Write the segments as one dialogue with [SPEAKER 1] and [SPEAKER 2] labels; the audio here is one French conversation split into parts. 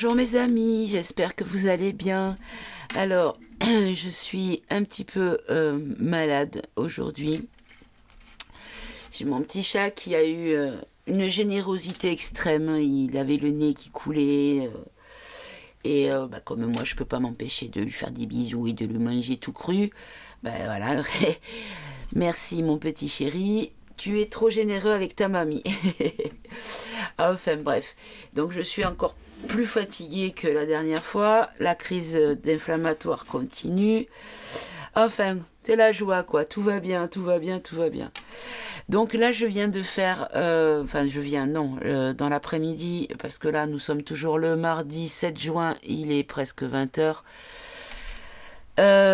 [SPEAKER 1] Bonjour mes amis, j'espère que vous allez bien. Alors, je suis un petit peu malade aujourd'hui. J'ai mon petit chat qui a eu une générosité extrême. Il avait le nez qui coulait. Comme moi, je peux pas m'empêcher de lui faire des bisous et de lui manger tout cru. Voilà. Merci mon petit chéri. Tu es trop généreux avec ta mamie. Enfin bref. Donc je suis encore plus fatiguée que la dernière fois. La crise d'inflammatoire continue. Enfin, c'est la joie quoi. Tout va bien, tout va bien, tout va bien. Donc là, je viens de faire, dans l'après-midi, parce que là, nous sommes toujours le mardi 7 juin, il est presque 20h.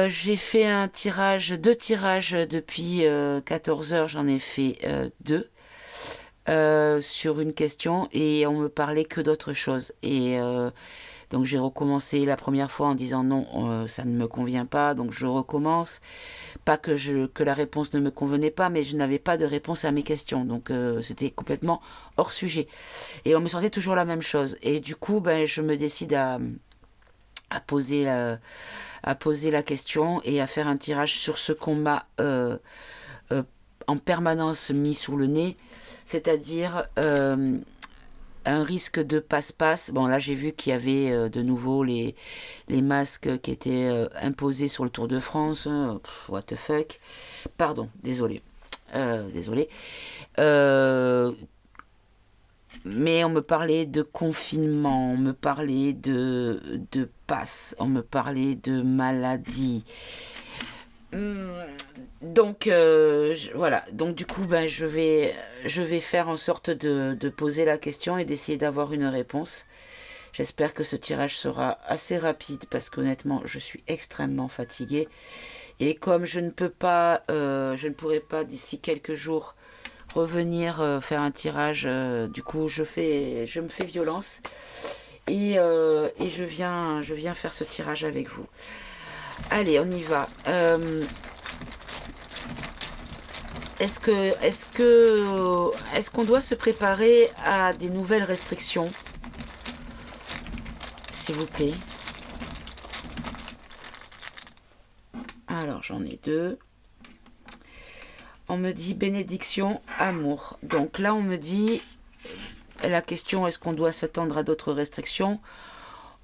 [SPEAKER 1] J'ai fait deux tirages depuis 14h, j'en ai fait deux sur une question et on me parlait que d'autres choses. Donc j'ai recommencé la première fois en disant non, ça ne me convient pas, donc je recommence. Pas que la réponse ne me convenait pas, mais je n'avais pas de réponse à mes questions, donc c'était complètement hors sujet. Et on me sortait toujours la même chose. Et du coup, je me décide à poser la question et à faire un tirage sur ce qu'on m'a euh, en permanence mis sous le nez, c'est-à-dire un risque de passe-passe. Bon, là, j'ai vu qu'il y avait de nouveau les masques qui étaient imposés sur le Tour de France. What the fuck. Pardon, désolé. Désolé. Euh, mais on me parlait de confinement, on me parlait de passe, on me parlait de maladie. Donc voilà, donc du coup je vais faire en sorte de poser la question et d'essayer d'avoir une réponse. J'espère que ce tirage sera assez rapide parce qu'honnêtement je suis extrêmement fatiguée et comme je ne pourrai pas d'ici quelques jours revenir faire un tirage, du coup je me fais violence et je viens faire ce tirage avec vous. Allez, on y va. Est-ce qu'on doit se préparer à des nouvelles restrictions, s'il vous plaît? Alors, j'en ai deux. On me dit bénédiction, amour. Donc là, on me dit la question, est-ce qu'on doit s'attendre à d'autres restrictions?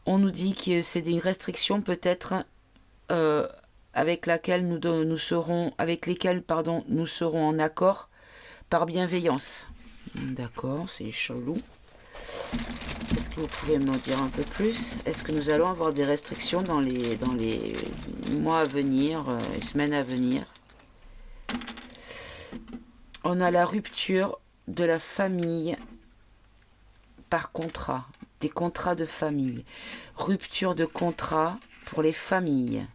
[SPEAKER 1] On nous dit que c'est des restrictions peut-être euh, avec lesquelles nous serons en accord par bienveillance. D'accord, c'est chelou. Est-ce que vous pouvez me dire un peu plus? Est-ce que nous allons avoir des restrictions dans les mois à venir, les semaines à venir? On a la rupture de la famille par contrat, des contrats de famille. Rupture de contrat pour les familles.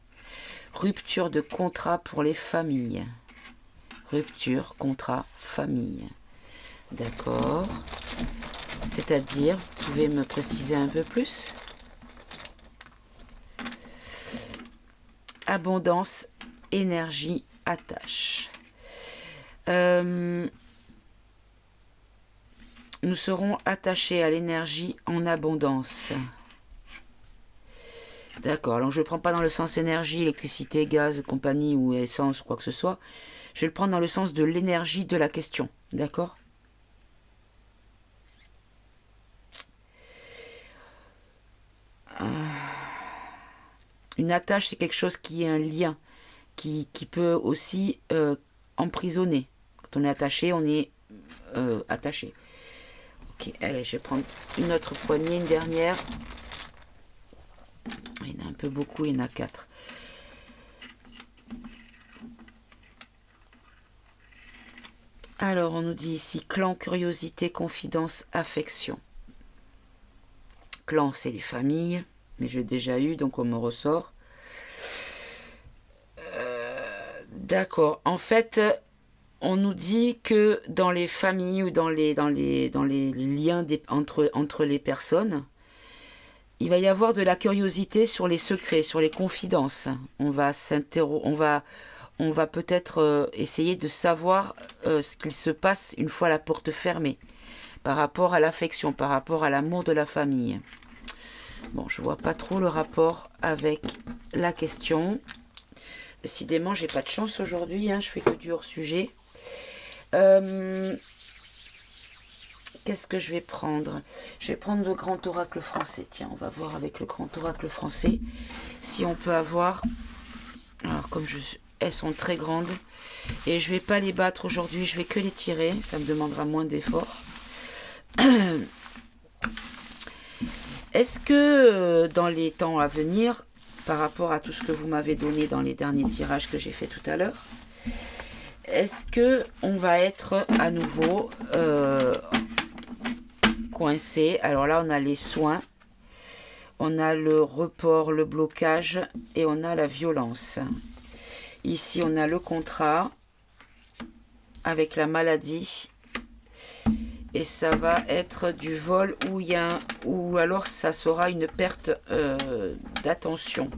[SPEAKER 1] Rupture de contrat pour les familles. Rupture, contrat, famille. D'accord. C'est-à-dire, vous pouvez me préciser un peu plus? Abondance, énergie, attache. Nous serons attachés à l'énergie en abondance. D'accord, alors je ne le prends pas dans le sens énergie, électricité, gaz, compagnie ou essence, quoi que ce soit. Je vais le prendre dans le sens de l'énergie de la question. D'accord? Une attache, c'est quelque chose qui est un lien, qui peut aussi emprisonner. Quand on est attaché, on est attaché. Ok, allez, je vais prendre une autre poignée, une dernière. Il y en a un peu beaucoup, il y en a 4. Alors, on nous dit ici clan, curiosité, confidence, affection. Clan, c'est les familles, mais j'ai déjà eu, donc on me ressort. D'accord. En fait, on nous dit que dans les familles ou dans les liens entre les personnes, il va y avoir de la curiosité sur les secrets, sur les confidences. On va peut-être essayer de savoir ce qu'il se passe une fois la porte fermée, par rapport à l'affection, par rapport à l'amour de la famille. Bon, je vois pas trop le rapport avec la question. Décidément, j'ai pas de chance aujourd'hui, hein, je fais que du hors-sujet. Qu'est-ce que je vais prendre? Je vais prendre le grand oracle français. Tiens, on va voir avec le grand oracle français si on peut avoir... Alors, elles sont très grandes. Et je vais pas les battre aujourd'hui, je vais que les tirer. Ça me demandera moins d'efforts. Est-ce que dans les temps à venir, par rapport à tout ce que vous m'avez donné dans les derniers tirages que j'ai fait tout à l'heure, est-ce que on va être à nouveau coincé? Alors là, on a les soins, on a le report, le blocage et on a la violence. Ici, on a le contrat avec la maladie. Et ça va être du vol ou alors ça sera une perte d'attention,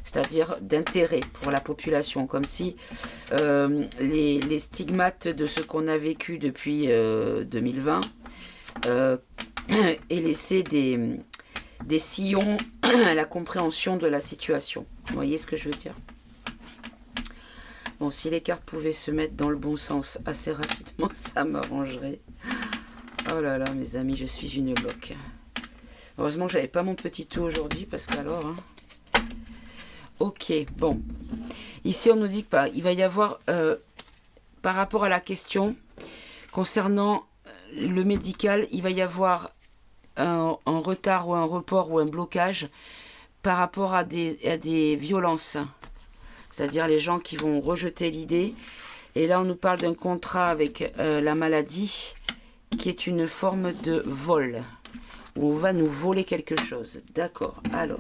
[SPEAKER 1] c'est-à-dire d'intérêt pour la population, comme si les stigmates de ce qu'on a vécu depuis 2020 aient laissé des sillons à la compréhension de la situation. Vous voyez ce que je veux dire? Bon, si les cartes pouvaient se mettre dans le bon sens assez rapidement, ça m'arrangerait. Oh là là, mes amis, je suis une loque. Heureusement que j'avais pas mon petit tout aujourd'hui, parce qu'alors... Hein. Ok, bon. Ici, on nous dit qu'il va y avoir, par rapport à la question, concernant le médical, il va y avoir un retard ou un report ou un blocage par rapport à des violences. C'est-à-dire les gens qui vont rejeter l'idée. Et là, on nous parle d'un contrat avec la maladie, qui est une forme de vol, où on va nous voler quelque chose. D'accord, alors,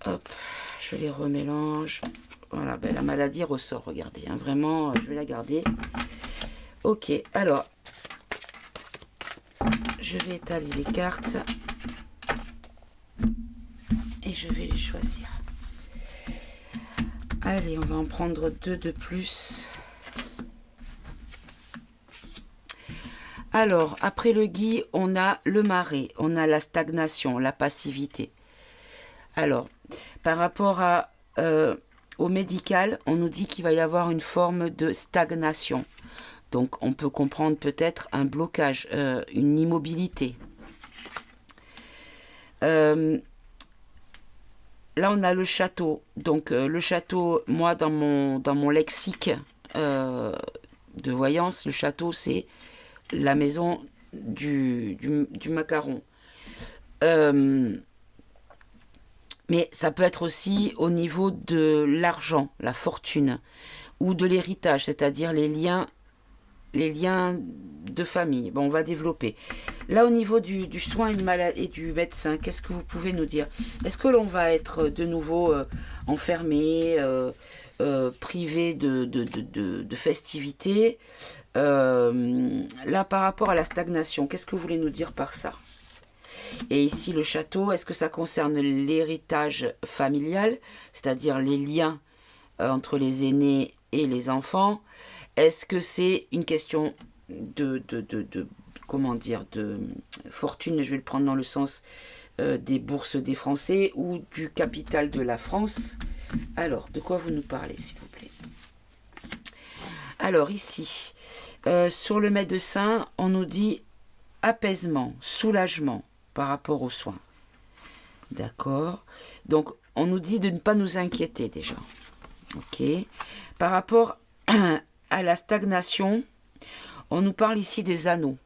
[SPEAKER 1] hop, je les remélange. Voilà, ben, la maladie ressort, regardez, hein, vraiment, je vais la garder. Ok, alors, je vais étaler les cartes, et je vais les choisir. Allez, on va en prendre 2 de plus. Alors, après le gui, on a le marais, on a la stagnation, la passivité. Alors, par rapport au médical, on nous dit qu'il va y avoir une forme de stagnation. Donc, on peut comprendre peut-être un blocage, une immobilité. Là, on a le château. Donc, le château, moi, dans mon lexique de voyance, le château, c'est la maison du macaron. Mais ça peut être aussi au niveau de l'argent, la fortune, ou de l'héritage, c'est-à-dire les liens de famille. Bon, on va développer. Là, au niveau du soin et du médecin, qu'est-ce que vous pouvez nous dire? Est-ce que l'on va être de nouveau enfermé, privé de festivités? Là, par rapport à la stagnation, qu'est-ce que vous voulez nous dire par ça? Et ici, le château, est-ce que ça concerne l'héritage familial, c'est-à-dire les liens entre les aînés et les enfants? Est-ce que c'est une question comment dire, de fortune, je vais le prendre dans le sens des bourses des Français ou du capital de la France? Alors, de quoi vous nous parlez, s'il vous plaît? Alors, ici, sur le médecin, on nous dit apaisement, soulagement par rapport aux soins. D'accord. Donc, on nous dit de ne pas nous inquiéter déjà. Ok. Par rapport à la stagnation, on nous parle ici des anneaux.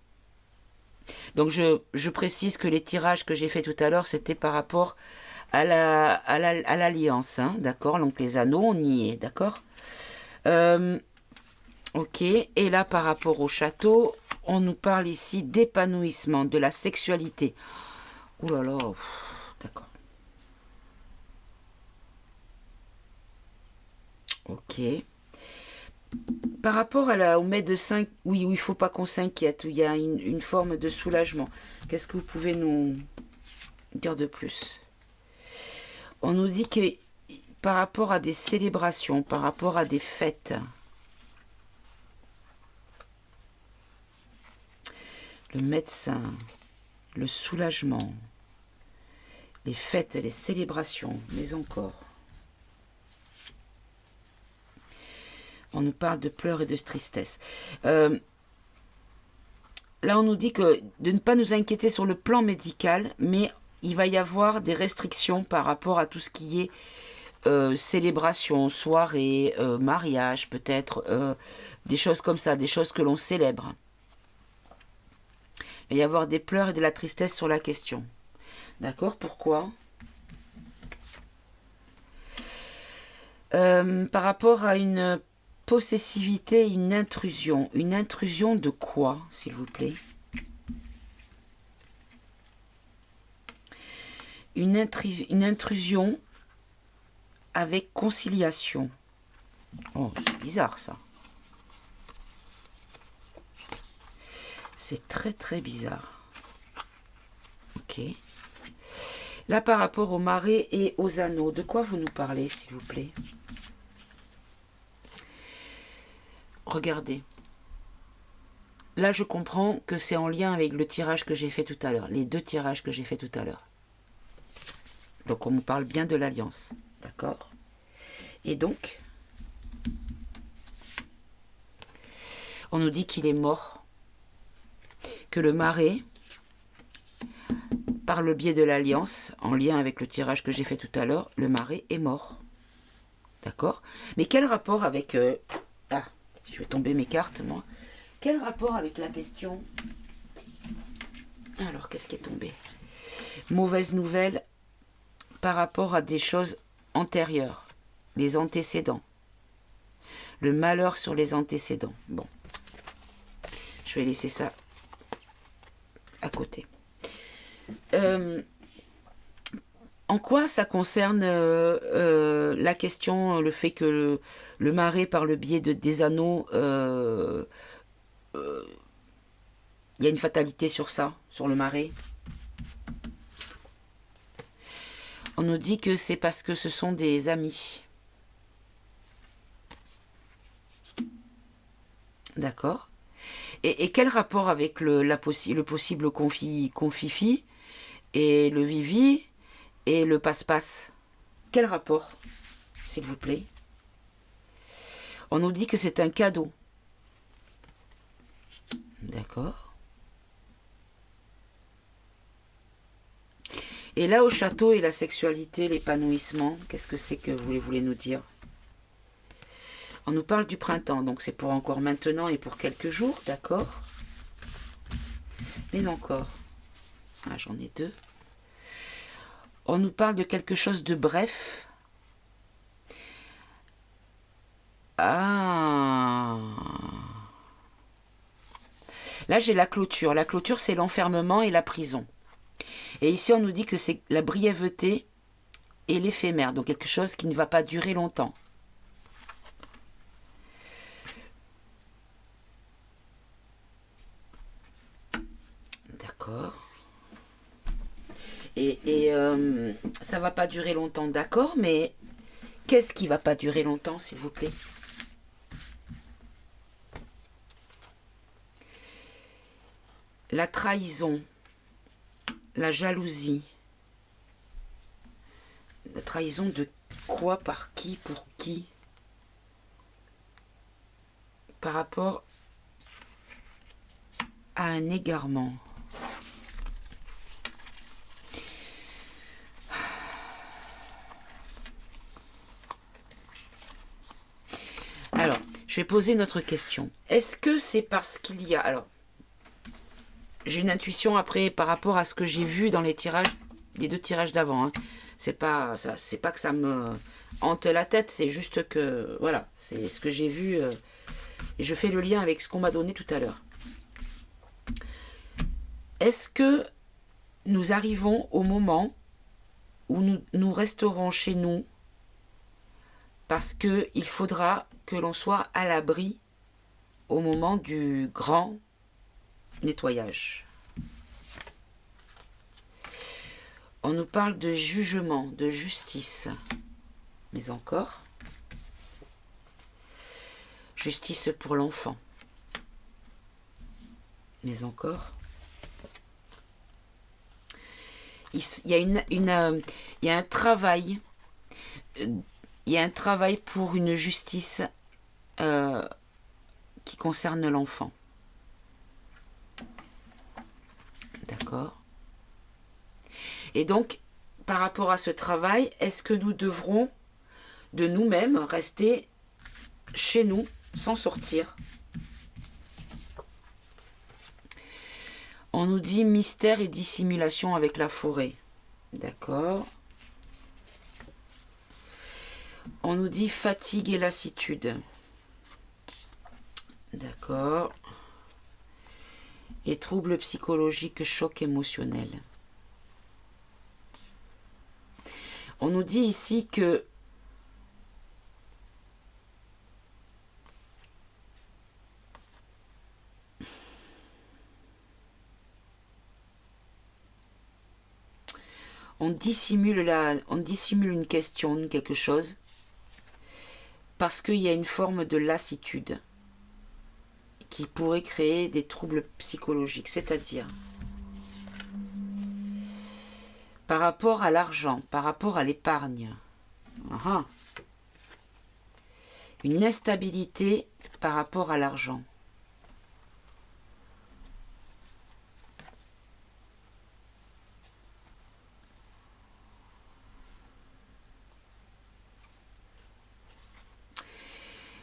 [SPEAKER 1] Donc, je précise que les tirages que j'ai fait tout à l'heure, c'était par rapport à l'alliance. Hein, d'accord. Donc, les anneaux, on y est. D'accord. Ok. Et là, par rapport au château, on nous parle ici d'épanouissement, de la sexualité. Ouh là là. D'accord. Ok. Par rapport au médecin, oui, où il ne faut pas qu'on s'inquiète, où il y a une forme de soulagement. Qu'est-ce que vous pouvez nous dire de plus? On nous dit que par rapport à des célébrations, par rapport à des fêtes, le médecin, le soulagement, Les fêtes, les célébrations, mais encore. On nous parle de pleurs et de tristesse. Là, on nous dit que de ne pas nous inquiéter sur le plan médical, mais il va y avoir des restrictions par rapport à tout ce qui est célébration, soirée, mariage, peut-être, des choses comme ça, des choses que l'on célèbre. Il va y avoir des pleurs et de la tristesse sur la question. D'accord? Pourquoi? Par rapport à une possessivité, une intrusion. Une intrusion de quoi, s'il vous plaît? Une intrusion avec conciliation. Oh, c'est bizarre ça. C'est très très bizarre. Ok. Là, par rapport aux marées et aux anneaux, de quoi vous nous parlez, s'il vous plaît? Regardez. Là, je comprends que c'est en lien avec le tirage que j'ai fait tout à l'heure. Les deux tirages que j'ai fait tout à l'heure. Donc, on nous parle bien de l'alliance. D'accord? Et donc, on nous dit qu'il est mort. Que le marais, par le biais de l'alliance, en lien avec le tirage que j'ai fait tout à l'heure, le marais est mort. D'accord? Mais quel rapport avec... Ah, je vais tomber mes cartes, moi. Quel rapport avec la question? Alors, qu'est-ce qui est tombé? Mauvaise nouvelle par rapport à des choses antérieures. Les antécédents. Le malheur sur les antécédents. Bon. Je vais laisser ça à côté. En quoi ça concerne la question, le fait que le marais, par le biais des anneaux, il y a une fatalité sur ça, sur le marais? On nous dit que c'est parce que ce sont des amis. D'accord. Et quel rapport avec le possible confifi et le vivi et le passe-passe? Quel rapport, s'il vous plaît? On nous dit que c'est un cadeau. D'accord. Et là, au château et la sexualité, l'épanouissement, qu'est-ce que c'est que vous voulez nous dire? On nous parle du printemps, donc c'est pour encore maintenant et pour quelques jours, d'accord? Mais encore. Ah, j'en ai deux. On nous parle de quelque chose de bref. Ah. Là, j'ai la clôture. La clôture, c'est l'enfermement et la prison. Et ici, on nous dit que c'est la brièveté et l'éphémère, donc quelque chose qui ne va pas durer longtemps. D'accord. Et ça va pas durer longtemps, d'accord, mais qu'est-ce qui va pas durer longtemps, s'il vous plaît? La trahison, la jalousie. La trahison de quoi, par qui, pour qui? Par rapport à un égarement. Alors, je vais poser une autre question. Est-ce que c'est parce qu'il y a... Alors, j'ai une intuition après par rapport à ce que j'ai vu dans les tirages, les deux tirages d'avant. Hein. C'est pas que ça me hante la tête, c'est juste que... Voilà, c'est ce que j'ai vu. Et je fais le lien avec ce qu'on m'a donné tout à l'heure. Est-ce que nous arrivons au moment où nous resterons chez nous parce qu'il faudra que l'on soit à l'abri au moment du grand nettoyage? On nous parle de jugement, de justice. Mais encore, justice pour l'enfant. Mais encore. il y a il y a un travail, il y a un travail pour une justice qui concerne l'enfant. D'accord? Et donc, par rapport à ce travail, est-ce que nous devrons de nous-mêmes rester chez nous sans sortir? On nous dit mystère et dissimulation avec la forêt. D'accord. On nous dit fatigue et lassitude. D'accord. Et troubles psychologiques, choc émotionnel. On nous dit ici que on dissimule une question, quelque chose, parce qu'il y a une forme de lassitude qui pourrait créer des troubles psychologiques, c'est-à-dire par rapport à l'argent, par rapport à l'épargne. Une instabilité par rapport à l'argent.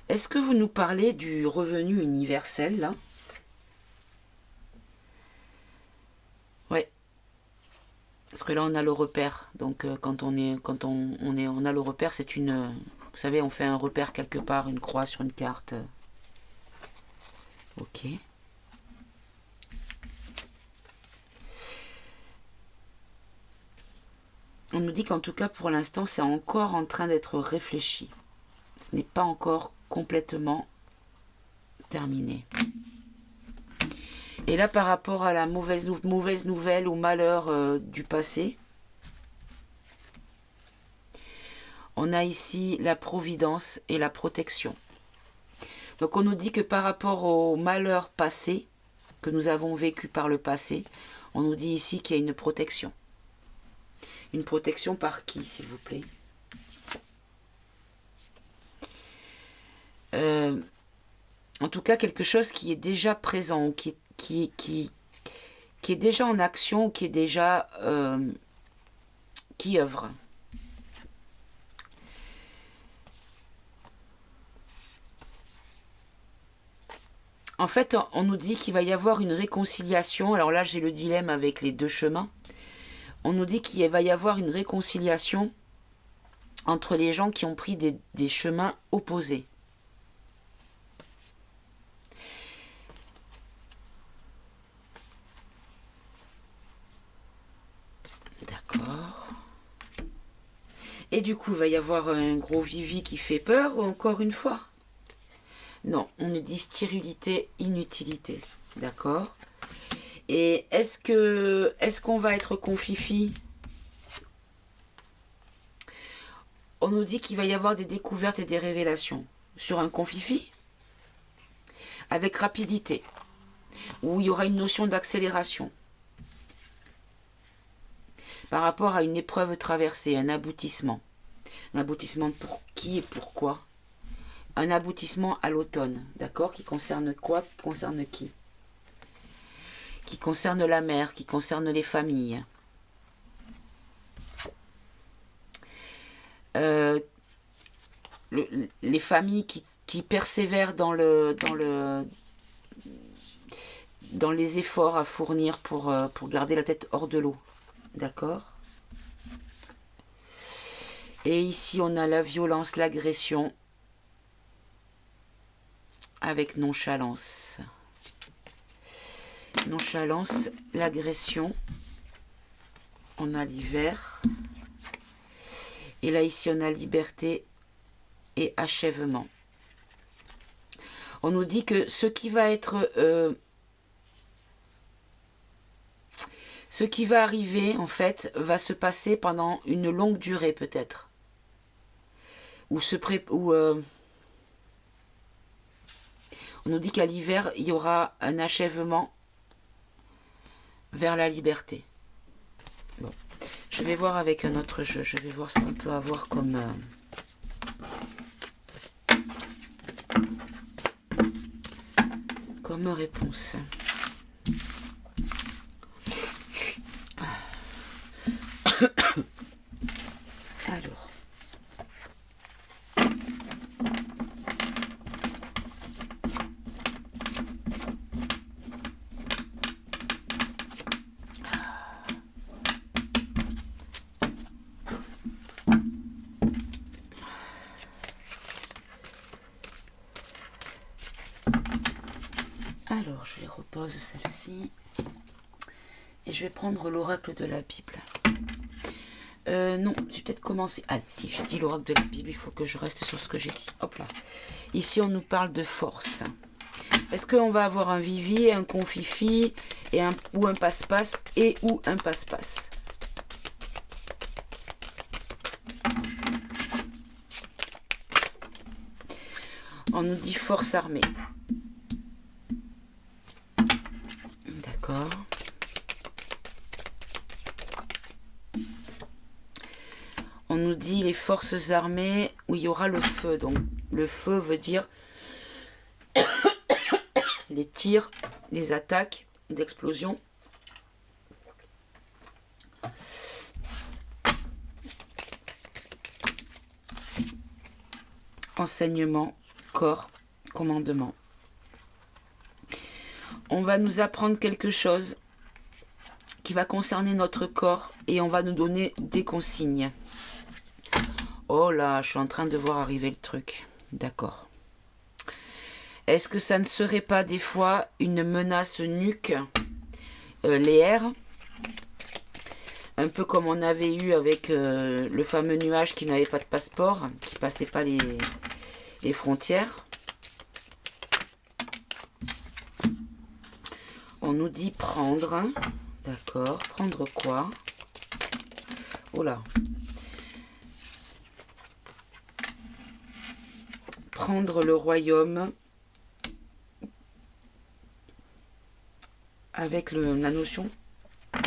[SPEAKER 1] Est-ce que vous nous parlez du revenu universel, là? Ouais. Parce que là, on a le repère. Donc, quand on a le repère, c'est une... Vous savez, on fait un repère quelque part, une croix sur une carte. Ok. On nous dit qu'en tout cas, pour l'instant, c'est encore en train d'être réfléchi. Ce n'est pas encore complètement terminé. Et là, par rapport à la mauvaise nouvelle ou malheur du passé, on a ici la providence et la protection. Donc on nous dit que par rapport au malheur passé que nous avons vécu par le passé, on nous dit ici qu'il y a une protection. Une protection par qui, s'il vous plaît? En tout cas, quelque chose qui est déjà présent, qui est déjà en action, qui est déjà... qui œuvre. En fait, on nous dit qu'il va y avoir une réconciliation. Alors là, j'ai le dilemme avec les deux chemins. On nous dit qu'il va y avoir une réconciliation entre les gens qui ont pris des chemins opposés. D'accord. Et du coup, il va y avoir un gros vivi qui fait peur, encore une fois. Non, on nous dit stérilité, inutilité. D'accord. Et est-ce qu'on va être confifi? On nous dit qu'il va y avoir des découvertes et des révélations sur un confifi avec rapidité, où il y aura une notion d'accélération par rapport à une épreuve traversée, un aboutissement. Un aboutissement pour qui et pourquoi? Un aboutissement à l'automne, d'accord? Qui concerne quoi? Qui concerne qui? Qui concerne la mère, qui concerne les familles. Les familles qui persévèrent dans les efforts à fournir pour garder la tête hors de l'eau. D'accord? Et ici, on a la violence, l'agression, avec nonchalance. Nonchalance, l'agression. On a l'hiver. Et là, ici, on a liberté et achèvement. On nous dit que ce qui va être... ce qui va arriver, en fait, va se passer pendant une longue durée, peut-être. On nous dit qu'à l'hiver, il y aura un achèvement vers la liberté. Bon. Je vais voir avec un autre jeu. Je vais voir ce qu'on peut avoir comme... comme réponse. Alors. Alors, je les repose celle-ci. Et je vais prendre l'oracle de la Bible. Non, j'ai peut-être commencé... Allez, si j'ai dit l'oracle de la Bible, il faut que je reste sur ce que j'ai dit. Hop là. Ici, on nous parle de force. Est-ce qu'on va avoir un vivi, un confifi, ou un passe-passe, et ou un passe-passe? On nous dit force armée. D'accord. On nous dit les forces armées où il y aura le feu. Donc le feu veut dire les tirs, les attaques, les explosions. Enseignement, corps, commandement. On va nous apprendre quelque chose qui va concerner notre corps et on va nous donner des consignes. Oh là, je suis en train de voir arriver le truc. D'accord. Est-ce que ça ne serait pas des fois une menace nuque, les airs, un peu comme on avait eu avec le fameux nuage qui n'avait pas de passeport, qui passait pas les frontières. On nous dit prendre. D'accord. Prendre quoi? Oh là. Prendre le royaume avec la notion...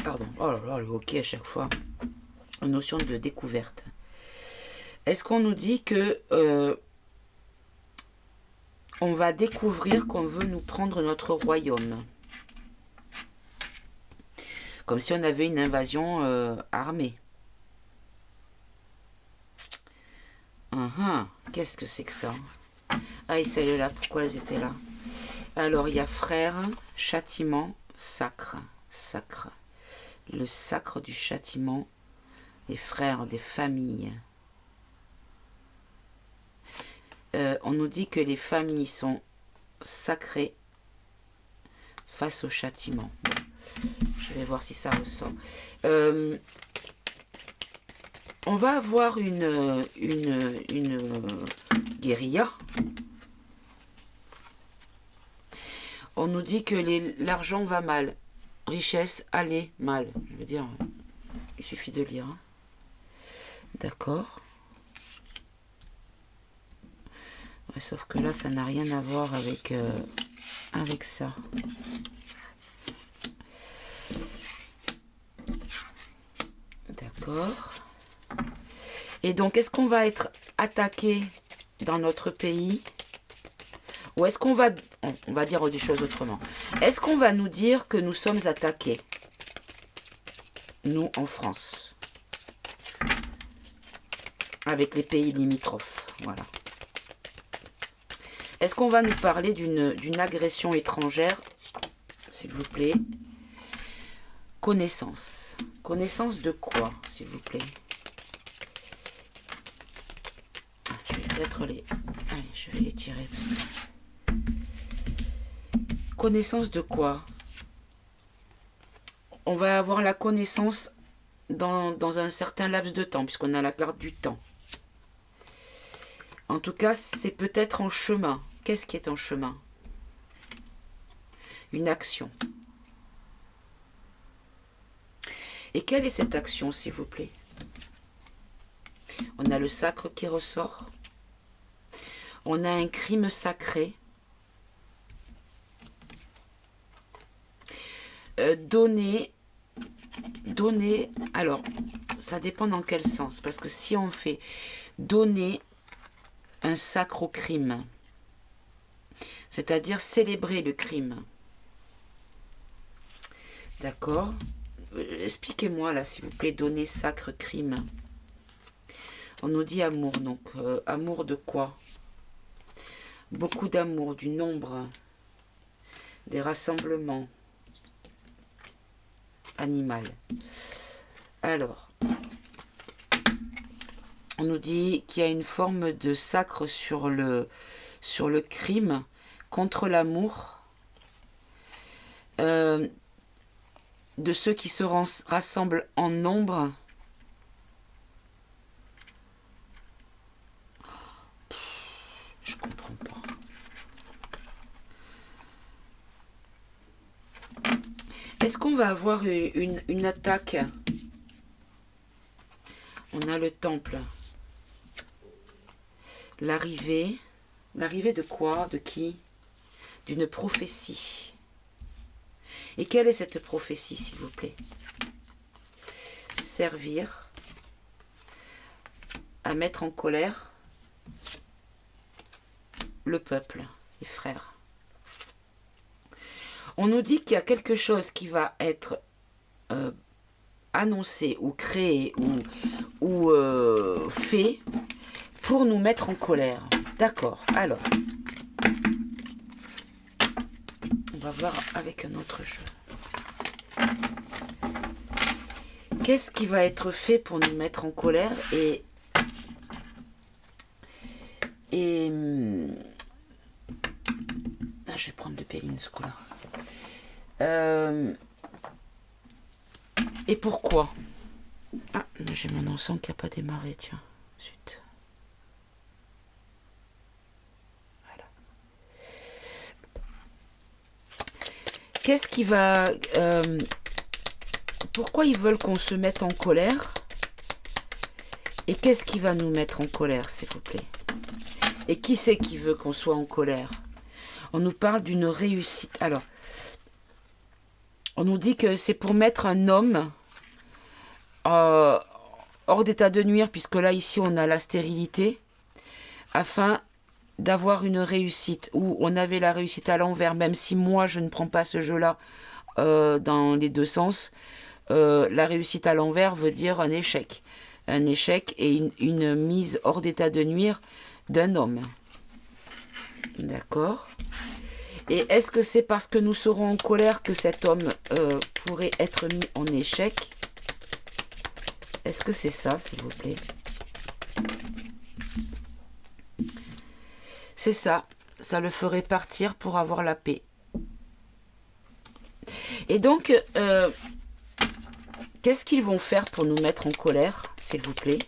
[SPEAKER 1] Pardon. Oh là là, le hockey à chaque fois. La notion de découverte. Est-ce qu'on nous dit que... on va découvrir qu'on veut nous prendre notre royaume? Comme si on avait une invasion armée. Qu'est-ce que c'est que ça? Ah, et celles-là, pourquoi elles étaient là? Alors, il y a frère, châtiment, sacre. Sacre. Le sacre du châtiment. Les frères des familles. On nous dit que les familles sont sacrées face au châtiment. Je vais voir si ça ressort. On va avoir une guérilla. On nous dit que l'argent va mal. Richesse, aller, mal. Je veux dire, il suffit de lire. Hein. D'accord. Ouais, sauf que là, ça n'a rien à voir avec, avec ça. D'accord. Et donc, est-ce qu'on va être attaqué dans notre pays? Ou est-ce qu'on va... On va dire des choses autrement. Est-ce qu'on va nous dire que nous sommes attaqués? Nous, en France. Avec les pays limitrophes. Voilà. Est-ce qu'on va nous parler d'une agression étrangère? S'il vous plaît. Connaissance. Connaissance de quoi, s'il vous plaît? Je vais peut-être les... Allez, je vais les tirer parce que... Connaissance de quoi? On va avoir la connaissance dans un certain laps de temps, puisqu'on a la carte du temps. En tout cas, c'est peut-être en chemin. Qu'est-ce qui est en chemin? Une action. Et quelle est cette action, s'il vous plaît? On a le sacre qui ressort. On a un crime sacré. Donner, alors, ça dépend dans quel sens. Parce que si on fait donner un sacre au crime, c'est-à-dire célébrer le crime. D'accord? Expliquez-moi là, s'il vous plaît, donner sacre crime. On nous dit amour, donc amour de quoi? Beaucoup d'amour, du nombre, des rassemblements, animal. Alors, on nous dit qu'il y a une forme de sacre sur le crime, contre l'amour, de ceux qui se rassemblent en nombre. Je comprends pas. Est-ce qu'on va avoir une attaque? On a le temple. L'arrivée. L'arrivée de quoi? De qui? D'une prophétie. Et quelle est cette prophétie, s'il vous plaît? Servir à mettre en colère le peuple, les frères. On nous dit qu'il y a quelque chose qui va être annoncé ou créé ou fait pour nous mettre en colère. D'accord, alors, on va voir avec un autre jeu. Qu'est-ce qui va être fait pour nous mettre en colère et je vais prendre le Péline ce coup-là. Et pourquoi? Ah, j'ai mon encens qui n'a pas démarré, tiens. Zut. Voilà. Qu'est-ce qui va... pourquoi ils veulent qu'on se mette en colère? Et qu'est-ce qui va nous mettre en colère, s'il vous plaît? Et qui c'est qui veut qu'on soit en colère? On nous parle d'une réussite. Alors, on nous dit que c'est pour mettre un homme hors d'état de nuire, puisque là, ici, on a la stérilité, afin d'avoir une réussite, où on avait la réussite à l'envers, même si moi, je ne prends pas ce jeu-là dans les deux sens. La réussite à l'envers veut dire un échec. Un échec et une mise hors d'état de nuire d'un homme. D'accord. Et est-ce que c'est parce que nous serons en colère que cet homme pourrait être mis en échec? Est-ce que c'est ça, s'il vous plaît? C'est ça. Ça le ferait partir pour avoir la paix. Et donc, qu'est-ce qu'ils vont faire pour nous mettre en colère, s'il vous plaît?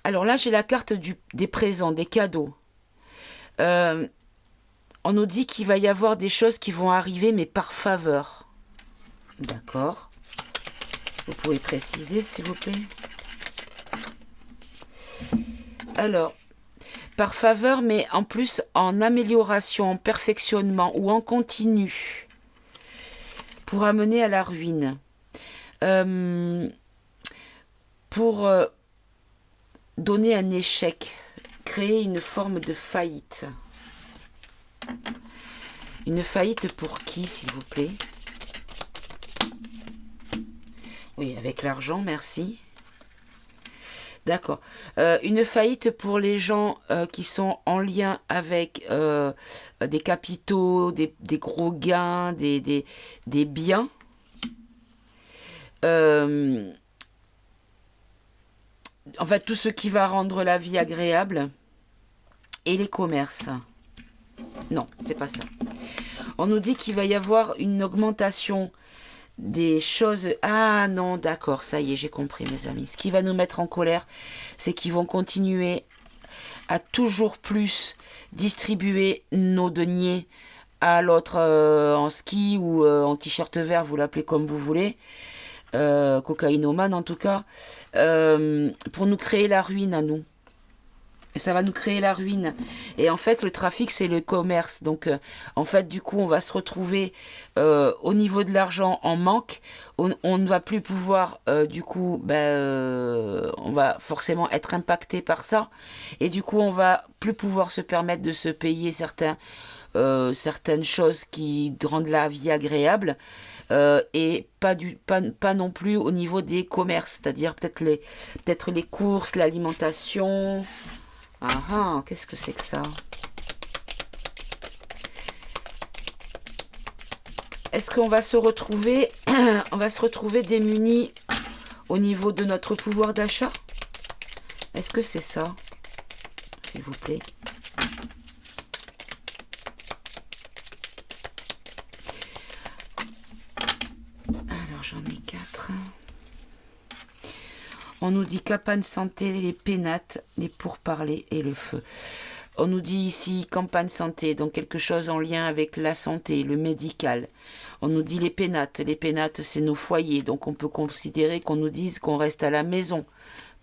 [SPEAKER 1] Alors là, j'ai la carte des présents, des cadeaux. On nous dit qu'il va y avoir des choses qui vont arriver, mais par faveur. D'accord. Vous pouvez préciser, s'il vous plaît? Alors, par faveur, mais en plus en amélioration, en perfectionnement ou en continu, pour amener à la ruine. Pour donner un échec, créer une forme de faillite. Une faillite pour qui, s'il vous plaît? Oui, avec l'argent, merci. D'accord. Une faillite pour les gens qui sont en lien avec des capitaux, des gros gains, des biens. En fait, tout ce qui va rendre la vie agréable. Et les commerces. Non, c'est pas ça. On nous dit qu'il va y avoir une augmentation des choses... Ah non, d'accord, ça y est, j'ai compris, mes amis. Ce qui va nous mettre en colère, c'est qu'ils vont continuer à toujours plus distribuer nos deniers à l'autre en ski ou en t-shirt vert, vous l'appelez comme vous voulez. Cocaïnomane en tout cas, pour nous créer la ruine à nous. Et ça va nous créer la ruine. Et en fait, le trafic, c'est le commerce. Donc, en fait, du coup, on va se retrouver au niveau de l'argent en manque. On ne va plus pouvoir, du coup, on va forcément être impacté par ça. Et du coup, on va plus pouvoir se permettre de se payer certaines choses qui rendent la vie agréable. Et pas non plus au niveau des commerces, c'est-à-dire peut-être les courses, l'alimentation. Ah ah, qu'est-ce que c'est que ça? Est-ce qu'on va se retrouver, on va se retrouver démunis au niveau de notre pouvoir d'achat? Est-ce que c'est ça? S'il vous plaît. Alors j'en ai 4. On nous dit campagne santé, les pénates, les pourparlers et le feu. On nous dit ici campagne santé, donc quelque chose en lien avec la santé, le médical. On nous dit les pénates. Les pénates, c'est nos foyers, donc on peut considérer qu'on nous dise qu'on reste à la maison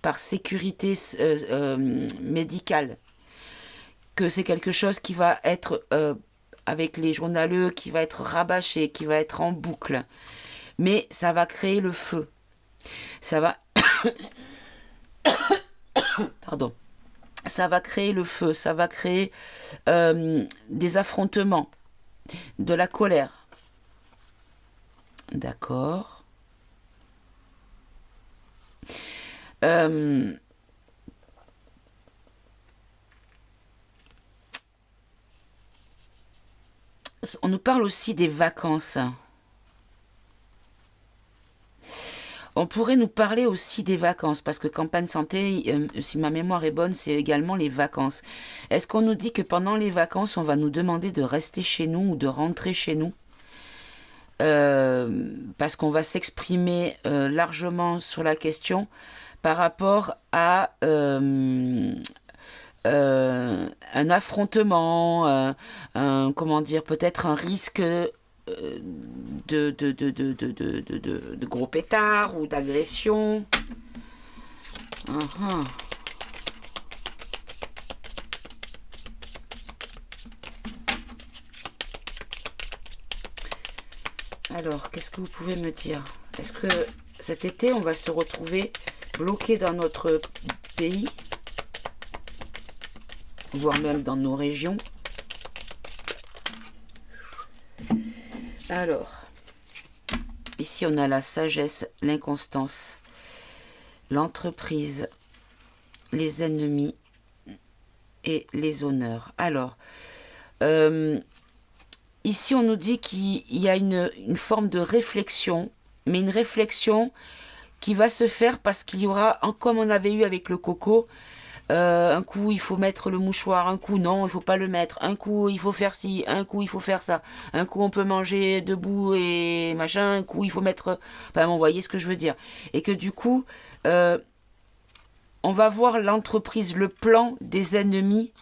[SPEAKER 1] par sécurité médicale. Que c'est quelque chose qui va être, avec les journaleux, qui va être rabâché, qui va être en boucle. Mais ça va créer le feu. Ça va... Pardon. Ça va créer le feu, ça va créer des affrontements, de la colère. D'accord. On nous parle aussi des vacances. On pourrait nous parler aussi des vacances, parce que campagne santé, si ma mémoire est bonne, c'est également les vacances. Est-ce qu'on nous dit que pendant les vacances, on va nous demander de rester chez nous ou de rentrer chez nous? Parce qu'on va s'exprimer largement sur la question par rapport à un affrontement, comment dire, peut-être un risque de gros pétards ou d'agression. Uh-huh. Alors, qu'est-ce que vous pouvez me dire? Est-ce que cet été, on va se retrouver bloqué dans notre pays, voire même dans nos régions? Alors, ici on a la sagesse, l'inconstance, l'entreprise, les ennemis et les honneurs. Alors, ici on nous dit qu'il y a une forme de réflexion, mais une réflexion qui va se faire parce qu'il y aura, comme on avait eu avec le coco, un coup il faut mettre le mouchoir, un coup non il faut pas le mettre, un coup il faut faire ci, un coup il faut faire ça, un coup on peut manger debout et machin, un coup il faut mettre, enfin bon, vous voyez ce que je veux dire, et que du coup on va voir l'entreprise, le plan des ennemis,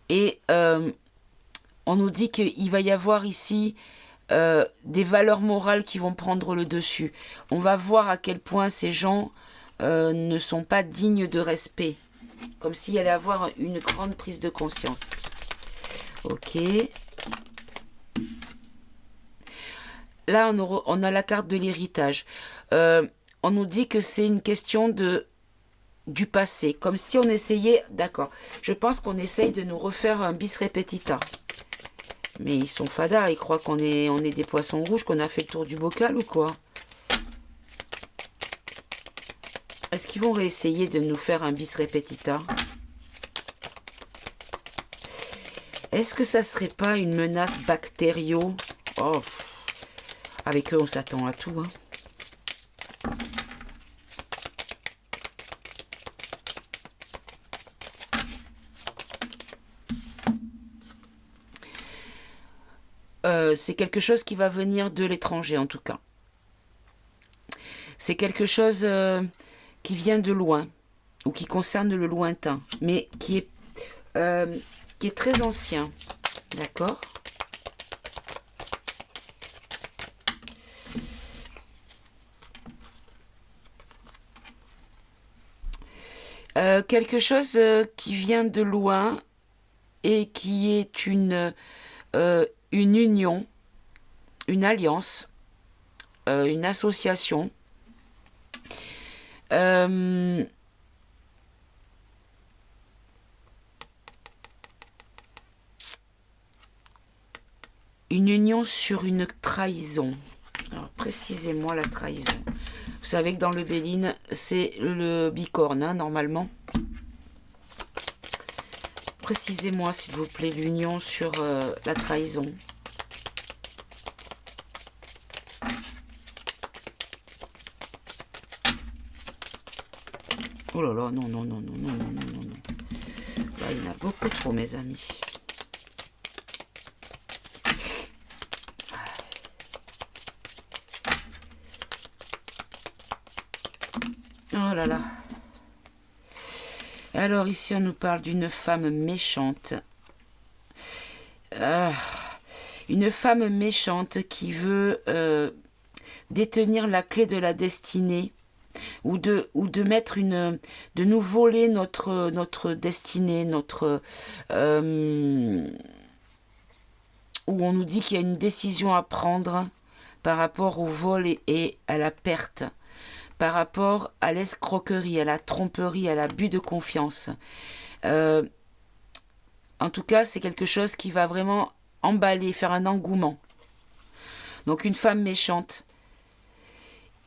[SPEAKER 1] et on nous dit qu'il va y avoir ici des valeurs morales qui vont prendre le dessus. On va voir à quel point ces gens ne sont pas dignes de respect. Comme s'il allait avoir une grande prise de conscience. Ok. Là, on a la carte de l'héritage. On nous dit que c'est une question du passé. Comme si on essayait... D'accord. Je pense qu'on essaye de nous refaire un bis repetita. Mais ils sont fadas. Ils croient qu'on est des poissons rouges, qu'on a fait le tour du bocal ou quoi? Est-ce qu'ils vont réessayer de nous faire un bis repetita? Est-ce que ça serait pas une menace bactério? Oh, avec eux, on s'attend à tout. C'est quelque chose qui va venir de l'étranger, en tout cas. C'est quelque chose qui vient de loin, ou qui concerne le lointain, mais qui est très ancien. D'accord? Quelque chose qui vient de loin et qui est une union, une alliance, une association. Euh, une union sur une trahison. Alors, précisez-moi la trahison. Vous savez que dans le Béline, c'est le bicorne, hein, normalement. Précisez-moi, s'il vous plaît, l'union sur la trahison. Oh là là, non, non, non, non, non, non, non, non. Là, il y en a beaucoup trop, mes amis. Oh là là. Alors ici, on nous parle d'une femme méchante. Une femme méchante qui veut détenir la clé de la destinée ou de mettre de nous voler notre destinée, où on nous dit qu'il y a une décision à prendre par rapport au vol et à la perte, par rapport à l'escroquerie, à la tromperie, à l'abus de confiance. En tout cas, c'est quelque chose qui va vraiment emballer, faire un engouement. Donc une femme méchante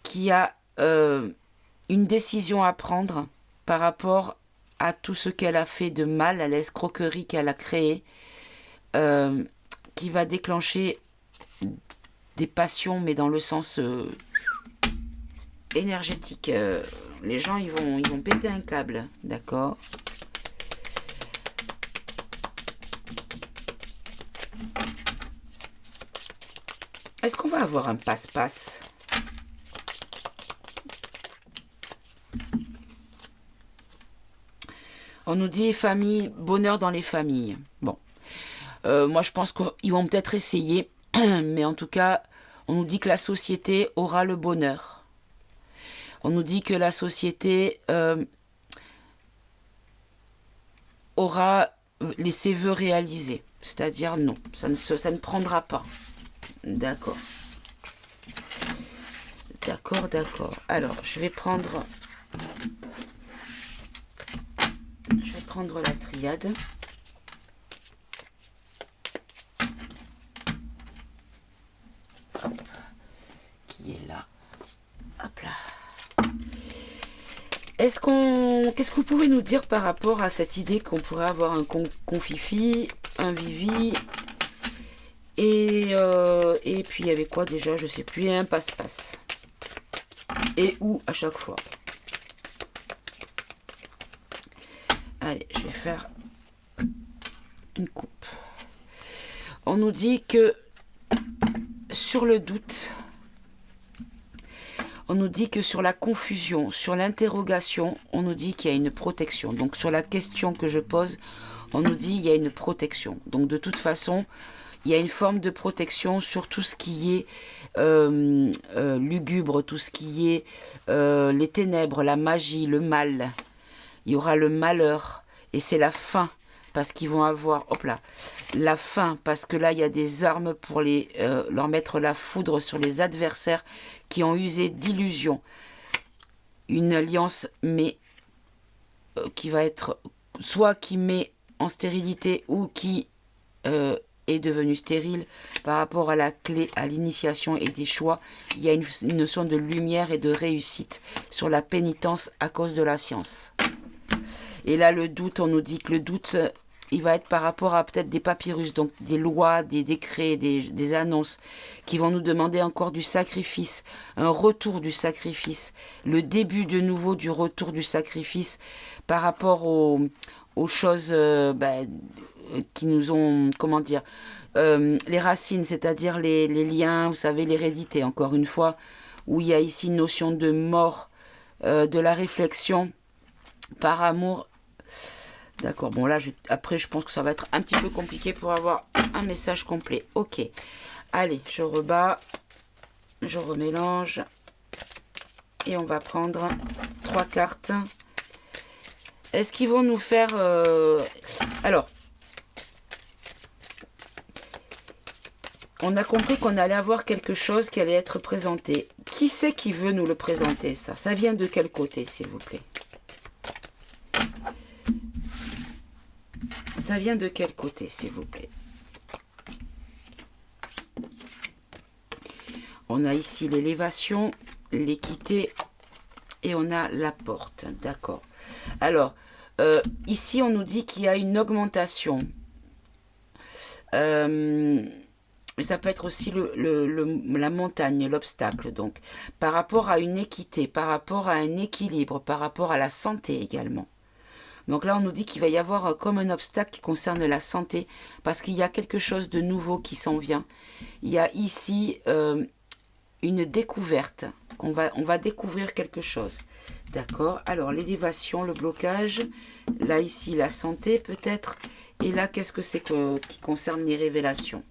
[SPEAKER 1] qui a une décision à prendre par rapport à tout ce qu'elle a fait de mal, à l'escroquerie qu'elle a créée, qui va déclencher des passions, mais dans le sens énergétique. Les gens, ils vont péter un câble, d'accord? Est-ce qu'on va avoir un passe-passe? On nous dit famille, bonheur dans les familles. Bon, moi je pense qu'ils vont peut-être essayer, mais en tout cas, on nous dit que la société aura le bonheur. On nous dit que la société aura ses vœux réalisés. C'est-à-dire non, ça ne prendra pas. D'accord. D'accord, d'accord. Alors, je vais prendre la triade. Hop. Qui est là. Hop là. Qu'est-ce que vous pouvez nous dire par rapport à cette idée qu'on pourrait avoir un confifi, un vivi et puis il y avait quoi déjà, je sais plus, un passe-passe. Et où à chaque fois. Allez, je vais faire une coupe. On nous dit que sur le doute, on nous dit que sur la confusion, sur l'interrogation, on nous dit qu'il y a une protection. Donc sur la question que je pose, on nous dit qu'il y a une protection. Donc de toute façon, il y a une forme de protection sur tout ce qui est lugubre, tout ce qui est les ténèbres, la magie, le mal. Il y aura le malheur et c'est la fin parce qu'ils vont avoir, hop là, la fin parce que là il y a des armes pour leur mettre la foudre sur les adversaires qui ont usé d'illusions. Une alliance mais qui va être soit qui met en stérilité ou qui est devenu stérile par rapport à la clé, à l'initiation et des choix. Il y a une notion de lumière et de réussite sur la pénitence à cause de la science. Et là, le doute, on nous dit que le doute, il va être par rapport à peut-être des papyrus, donc des lois, des décrets, des annonces qui vont nous demander encore du sacrifice, un retour du sacrifice, le début de nouveau du retour du sacrifice par rapport aux choses qui nous ont, comment dire, les racines, c'est-à-dire les liens, vous savez, l'hérédité, encore une fois, où il y a ici une notion de mort, de la réflexion par amour. D'accord, bon là, après je pense que ça va être un petit peu compliqué pour avoir un message complet. Ok, allez, je rebats, je remélange et on va prendre 3 cartes. Est-ce qu'ils vont nous faire... Alors, on a compris qu'on allait avoir quelque chose qui allait être présenté. Qui c'est qui veut nous le présenter, ça? Ça vient de quel côté, s'il vous plaît? Ça vient de quel côté, s'il vous plaît? On a ici l'élévation, l'équité et on a la porte. D'accord. Alors, ici, on nous dit qu'il y a une augmentation. Ça peut être aussi la montagne, l'obstacle. Donc, par rapport à une équité, par rapport à un équilibre, par rapport à la santé également. Donc là, on nous dit qu'il va y avoir comme un obstacle qui concerne la santé, parce qu'il y a quelque chose de nouveau qui s'en vient. Il y a ici une découverte, on va découvrir quelque chose. D'accord? Alors, l'élévation, le blocage, là, ici, la santé peut-être, et là, qu'est-ce que c'est qui concerne les révélations?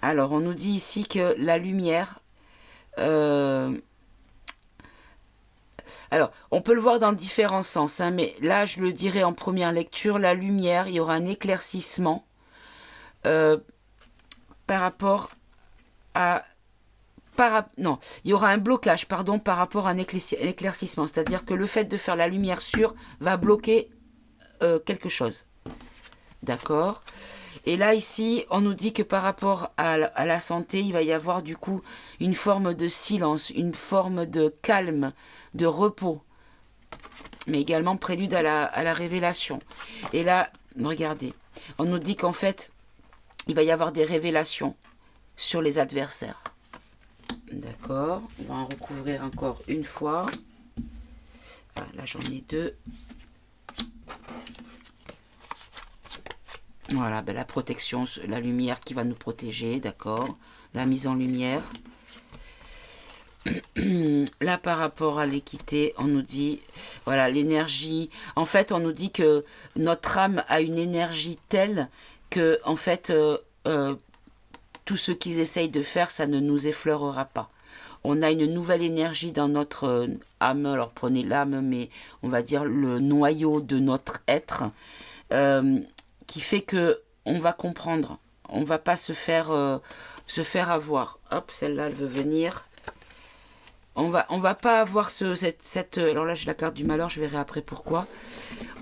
[SPEAKER 1] Alors, on nous dit ici que la lumière... Alors, on peut le voir dans différents sens, hein, mais là, je le dirais en première lecture, la lumière, il y aura un éclaircissement par rapport à... non, il y aura un blocage, pardon, par rapport à un éclaircissement. C'est-à-dire que le fait de faire la lumière sur va bloquer quelque chose. D'accord? Et là, ici, on nous dit que par rapport à la santé, il va y avoir du coup une forme de silence, une forme de calme, de repos, mais également prélude à la révélation. Et là, regardez, on nous dit qu'en fait, il va y avoir des révélations sur les adversaires. D'accord, on va en recouvrir encore une fois. Ah, là, j'en ai deux. Voilà, ben la protection, la lumière qui va nous protéger, d'accord. La mise en lumière. Là, par rapport à l'équité, on nous dit, voilà, l'énergie. En fait, on nous dit que notre âme a une énergie telle que, en fait, tout ce qu'ils essayent de faire, ça ne nous effleurera pas. On a une nouvelle énergie dans notre âme. Alors, prenez l'âme, mais on va dire le noyau de notre être. Qui fait que on va comprendre, on va pas se faire avoir. Hop, celle-là, elle veut venir. On va pas avoir cette alors là, j'ai la carte du malheur, je verrai après pourquoi.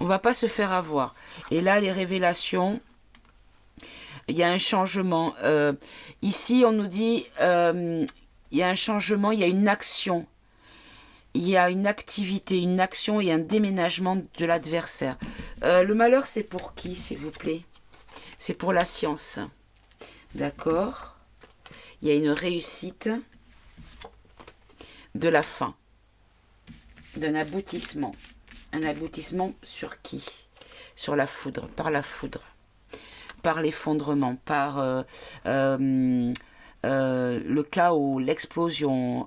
[SPEAKER 1] On va pas se faire avoir. Et là, les révélations, il y a un changement. Ici, on nous dit, il y a un changement, il y a une action. Il y a une activité, une action et un déménagement de l'adversaire. Le malheur, c'est pour qui, s'il vous plaît? C'est pour la science. D'accord? Il y a une réussite de la fin. D'un aboutissement. Un aboutissement sur qui? Sur la foudre, par la foudre. Par l'effondrement, par le chaos, l'explosion,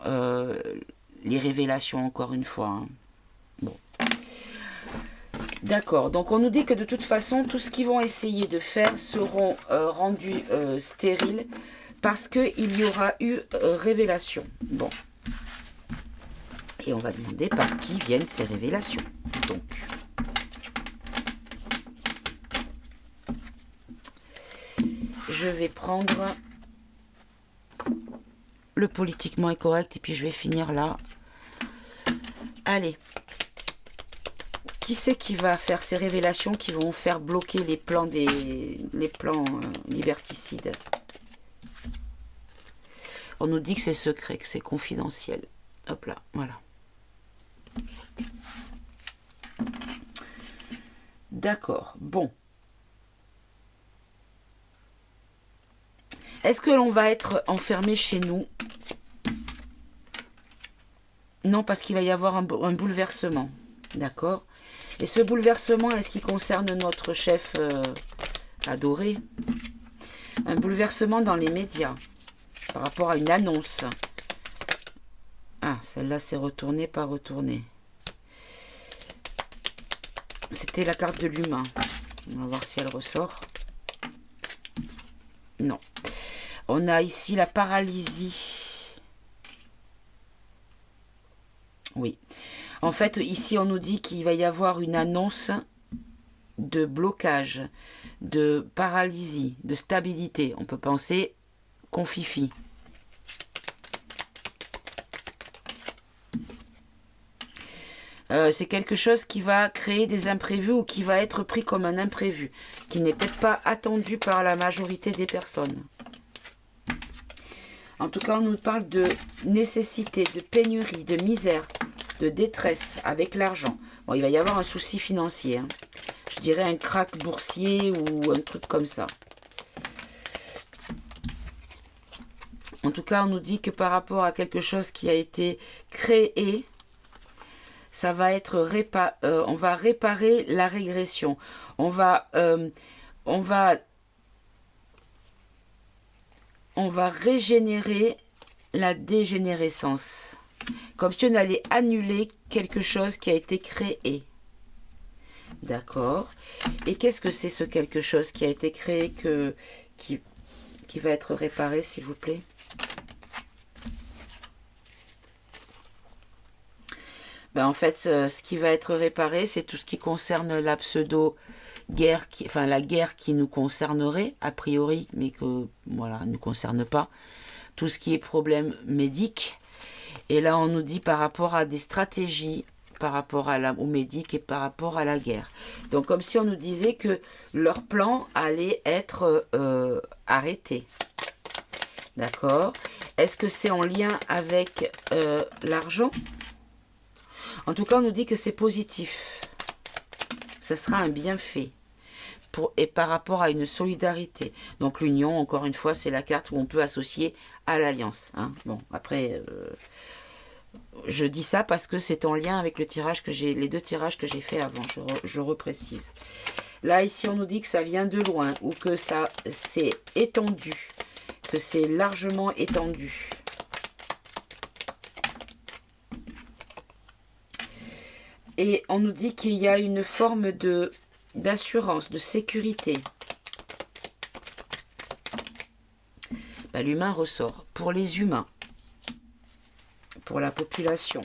[SPEAKER 1] les révélations, encore une fois. Hein. Bon. D'accord, donc on nous dit que de toute façon, tout ce qu'ils vont essayer de faire seront rendus stériles parce qu'il y aura eu révélation. Bon. Et on va demander par qui viennent ces révélations. Donc, je vais prendre le politiquement incorrect et puis je vais finir là. Allez. Qui c'est qui va faire ces révélations qui vont faire bloquer les plans liberticides? On nous dit que c'est secret, que c'est confidentiel. Hop là, voilà. D'accord, bon. Est-ce que l'on va être enfermé chez nous? Non, parce qu'il va y avoir un bouleversement. D'accord. Et ce bouleversement, est-ce qu'il concerne notre chef adoré? Un bouleversement dans les médias par rapport à une annonce. Ah, celle-là, c'est retourné, pas retourné. C'était la carte de l'humain. On va voir si elle ressort. Non. On a ici la paralysie. Oui. En fait, ici, on nous dit qu'il va y avoir une annonce de blocage, de paralysie, de stabilité. On peut penser confifi. C'est quelque chose qui va créer des imprévus ou qui va être pris comme un imprévu, qui n'est peut-être pas attendu par la majorité des personnes. En tout cas, on nous parle de nécessité, de pénurie, de misère, de détresse avec l'argent. Bon, il va y avoir un souci financier. Hein. Je dirais un krach boursier ou un truc comme ça. En tout cas, on nous dit que par rapport à quelque chose qui a été créé, ça va être on va réparer la régression. On va régénérer la dégénérescence. Comme si on allait annuler quelque chose qui a été créé. D'accord. Et qu'est-ce que c'est ce quelque chose qui a été créé qui va être réparé, s'il vous plaît? En fait, ce qui va être réparé, c'est tout ce qui concerne la pseudo-guerre, la guerre qui nous concernerait, a priori, mais que, voilà, ne nous concerne pas. Tout ce qui est problème médic. Et là, on nous dit par rapport à des stratégies, par rapport au médic et par rapport à la guerre. Donc, comme si on nous disait que leur plan allait être arrêté. D'accord. Est-ce que c'est en lien avec l'argent ? En tout cas, on nous dit que c'est positif. Ça sera un bienfait. Et par rapport à une solidarité. Donc l'union, encore une fois, c'est la carte où on peut associer à l'alliance. Hein. Bon, après, je dis ça parce que c'est en lien avec les deux tirages que j'ai fait avant. Je reprécise. Là, ici, on nous dit que ça vient de loin ou que ça c'est étendu, que c'est largement étendu. Et on nous dit qu'il y a une forme d'assurance, de sécurité. L'humain ressort. Pour les humains. Pour la population.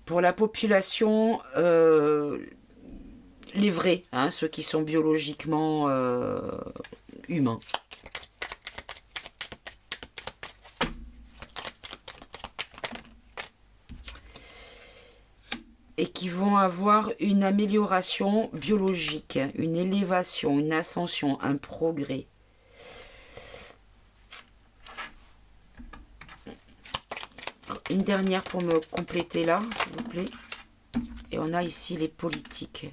[SPEAKER 1] Pour la population, les vrais, hein, ceux qui sont biologiquement humains. Et qui vont avoir une amélioration biologique, une élévation, une ascension, un progrès. Une dernière pour me compléter là, s'il vous plaît. Et on a ici les politiques.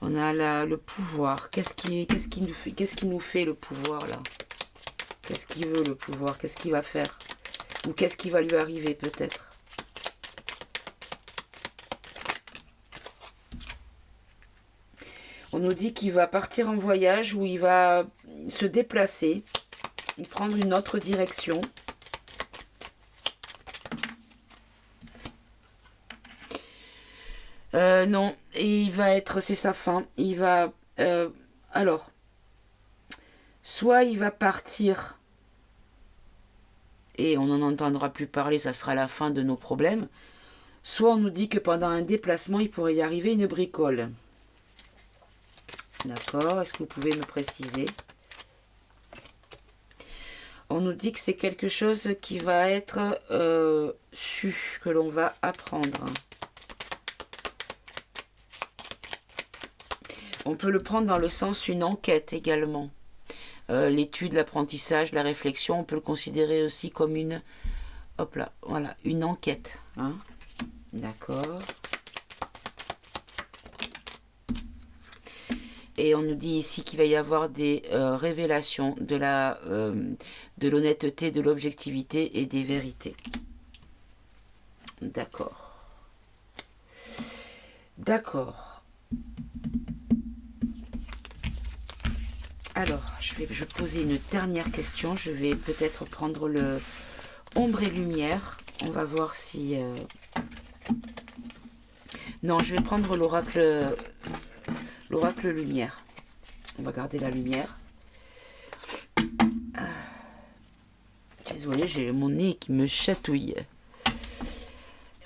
[SPEAKER 1] On a le pouvoir. Qu'est-ce qui nous fait le pouvoir là? Qu'est-ce qu'il veut le pouvoir? Qu'est-ce qu'il va faire? Ou qu'est-ce qui va lui arriver peut-être? On nous dit qu'il va partir en voyage ou il va se déplacer, prendre une autre direction. Non, et il va être, c'est sa fin. Il va, alors, soit il va partir et on n'en entendra plus parler, ça sera la fin de nos problèmes. Soit on nous dit que pendant un déplacement, il pourrait y arriver une bricole. D'accord, est-ce que vous pouvez me préciser? On nous dit que c'est quelque chose qui va être su, que l'on va apprendre. On peut le prendre dans le sens une enquête également. L'étude, l'apprentissage, la réflexion, on peut le considérer aussi comme une... Hop là, voilà, une enquête. Hein? D'accord. Et on nous dit ici qu'il va y avoir des révélations de l'honnêteté, de l'objectivité et des vérités. D'accord. D'accord. Alors, je vais poser une dernière question. Je vais peut-être prendre le ombre et lumière. On va voir si... Non, je vais prendre l'oracle lumière. On va garder la lumière. Désolée, j'ai mon nez qui me chatouille.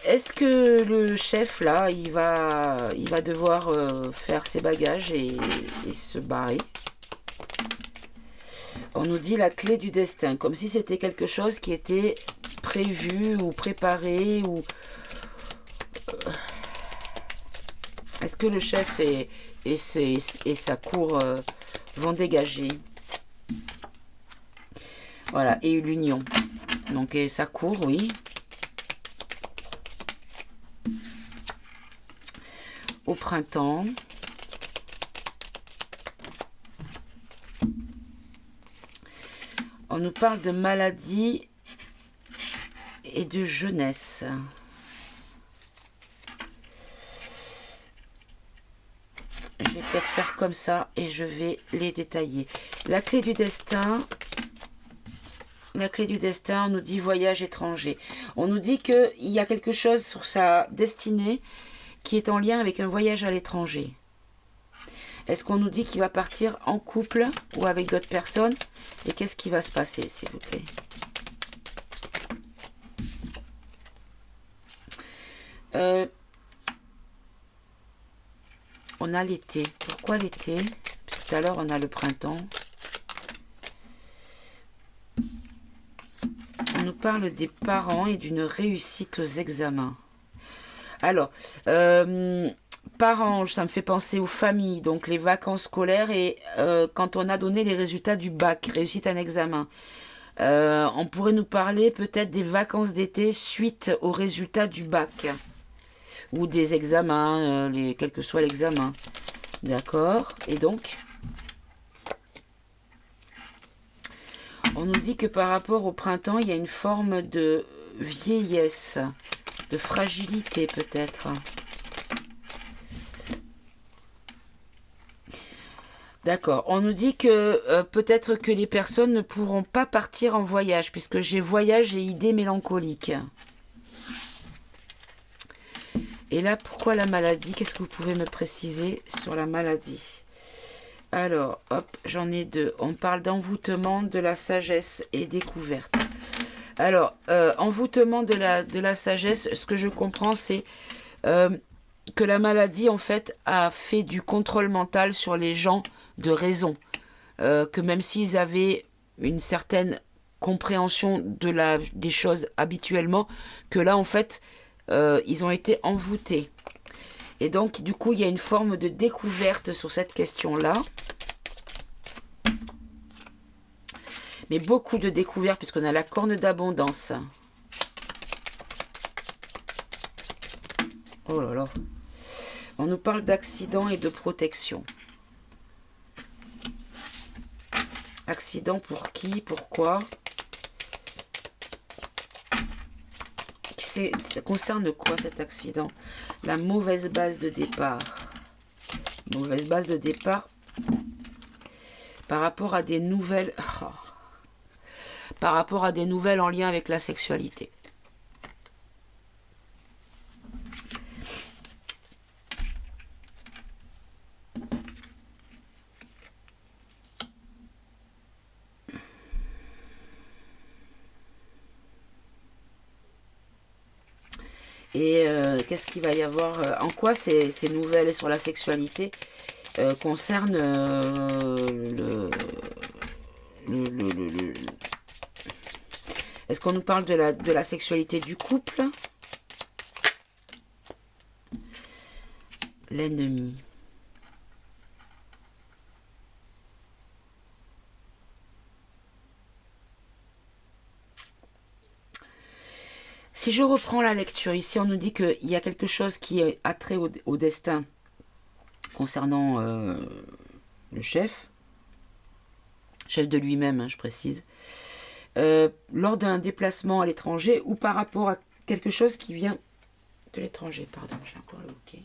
[SPEAKER 1] Est-ce que le chef, là, il va devoir faire ses bagages et se barrer? On nous dit la clé du destin, comme si c'était quelque chose qui était prévu ou préparé. Ou est-ce que le chef et sa cour vont dégager? Voilà, et l'union. Donc, et sa cour, oui. Au printemps. On nous parle de maladie et de jeunesse. Je vais peut-être faire comme ça et je vais les détailler. La clé du destin. La clé du destin, on nous dit voyage étranger. On nous dit qu'il y a quelque chose sur sa destinée qui est en lien avec un voyage à l'étranger. Est-ce qu'on nous dit qu'il va partir en couple ou avec d'autres personnes? Et qu'est-ce qui va se passer, s'il vous plaît? On a l'été. Pourquoi l'été? Parce que tout à l'heure, on a le printemps. On nous parle des parents et d'une réussite aux examens. Alors, parents, ça me fait penser aux familles, donc les vacances scolaires et quand on a donné les résultats du bac, réussite à un examen. On pourrait nous parler peut-être des vacances d'été suite aux résultats du bac ou des examens, quel que soit l'examen. D'accord. Et donc, on nous dit que par rapport au printemps, il y a une forme de vieillesse, de fragilité peut-être. D'accord. On nous dit que peut-être que les personnes ne pourront pas partir en voyage, puisque j'ai voyage et idées mélancoliques. Et là, pourquoi la maladie? Qu'est-ce que vous pouvez me préciser sur la maladie? Alors, hop, j'en ai deux. On parle d'envoûtement, de la sagesse et découverte. Alors, envoûtement de la sagesse, ce que je comprends, c'est que la maladie, en fait, a fait du contrôle mental sur les gens de raison. Que même s'ils avaient une certaine compréhension des choses habituellement, que là, en fait, ils ont été envoûtés. Et donc, du coup, il y a une forme de découverte sur cette question-là. Mais beaucoup de découvertes, puisqu'on a la corne d'abondance. Oh là là. On nous parle d'accident et de protection. Accident pour qui? Pourquoi? Ça concerne quoi cet accident? La mauvaise base de départ. Mauvaise base de départ par rapport à des nouvelles... Oh. Par rapport à des nouvelles en lien avec la sexualité. Et qu'est-ce qu'il va y avoir? En quoi ces nouvelles sur la sexualité concernent Est-ce qu'on nous parle de la sexualité du couple? L'ennemi. Si je reprends la lecture, ici on nous dit qu'il y a quelque chose qui a trait au destin concernant le chef de lui-même, hein, je précise, lors d'un déplacement à l'étranger ou par rapport à quelque chose qui vient de l'étranger. Pardon, j'ai encore le OK.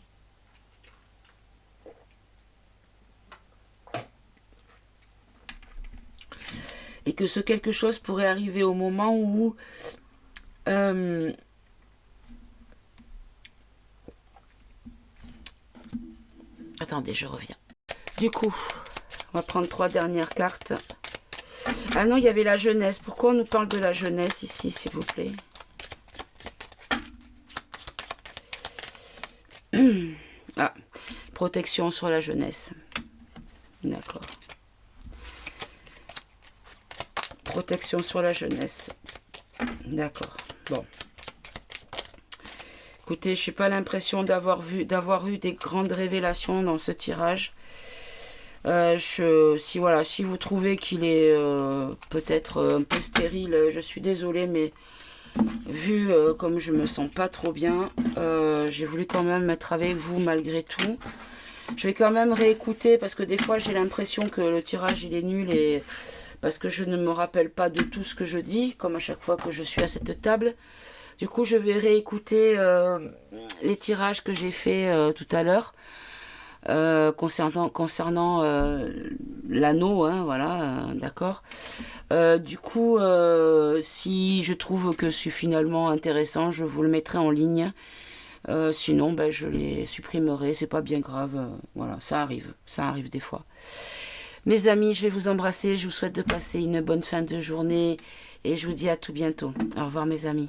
[SPEAKER 1] Et que ce quelque chose pourrait arriver au moment où attendez, je reviens. Du coup, on va prendre 3 dernières cartes. Ah non, il y avait la jeunesse. Pourquoi on nous parle de la jeunesse ici, s'il vous plaît? Ah, protection sur la jeunesse. D'accord. Protection sur la jeunesse. D'accord. Bon. Écoutez, je n'ai pas l'impression d'avoir eu des grandes révélations dans ce tirage. Si vous trouvez qu'il est peut-être un peu stérile, je suis désolée, mais vu comme je me sens pas trop bien, j'ai voulu quand même être avec vous malgré tout. Je vais quand même réécouter parce que des fois j'ai l'impression que le tirage il est nul et parce que je ne me rappelle pas de tout ce que je dis, comme à chaque fois que je suis à cette table. Du coup, je vais réécouter les tirages que j'ai fait tout à l'heure. Concernant l'anneau, hein, voilà, d'accord. Du coup, si je trouve que c'est finalement intéressant, je vous le mettrai en ligne. Sinon, ben, je les supprimerai, c'est pas bien grave. Voilà, ça arrive des fois. Mes amis, je vais vous embrasser, je vous souhaite de passer une bonne fin de journée et je vous dis à tout bientôt. Au revoir mes amis.